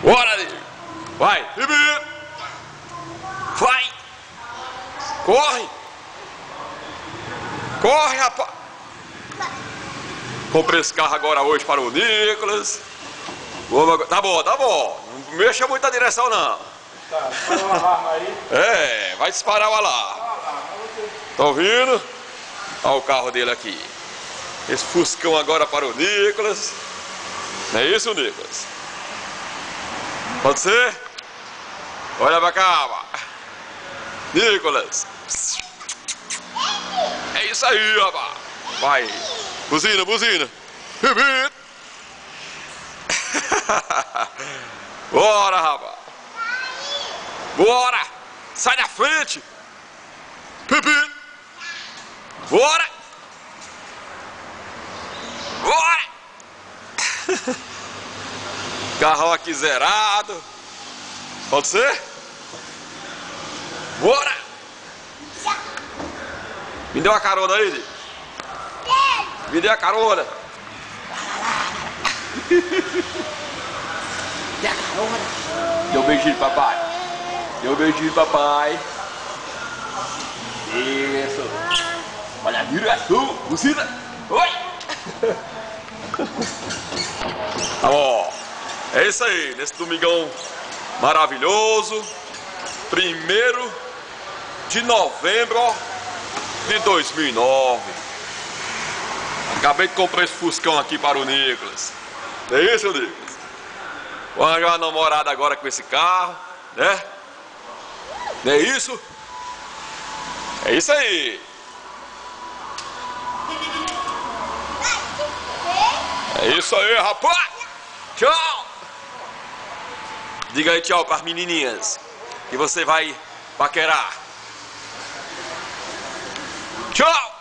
Bora, Nico. Vai, Bibi. Vai. Corre. Corre, rapaz. Comprei esse carro agora hoje para o Nicolas. Tá bom, tá bom. Não mexa muito a direção, não. Tá, disparou o alarme aí. É, vai disparar o alarme. Tá ouvindo? Olha o carro dele aqui. Esse Fuscão agora para o Nicolas. Não é isso, Nicolas? Pode ser? Olha pra cá, mano. Nicolas. É isso aí, rapaz. Vai. Buzina, buzina. Bora, rapaz. Bora. Sai da frente. Bora. Bora. Carrão aqui zerado. Pode ser? Bora. Me deu uma carona aí, Nico. Me dê a carona. Dê a carona. Dê um beijinho, papai. Dê um beijinho, papai. Isso. Olha a direção. Buzina. Oi. Tá bom. É isso aí. Nesse domingão maravilhoso. 1º de novembro de 2009. Acabei de comprar esse Fuscão aqui para o Nicolas. Não é isso, Nicolas? Vou arranjar uma namorada agora com esse carro, né? Não é isso? É isso aí. É isso aí, rapaz. Tchau. Diga aí tchau para as menininhas que você vai paquerar. Tchau.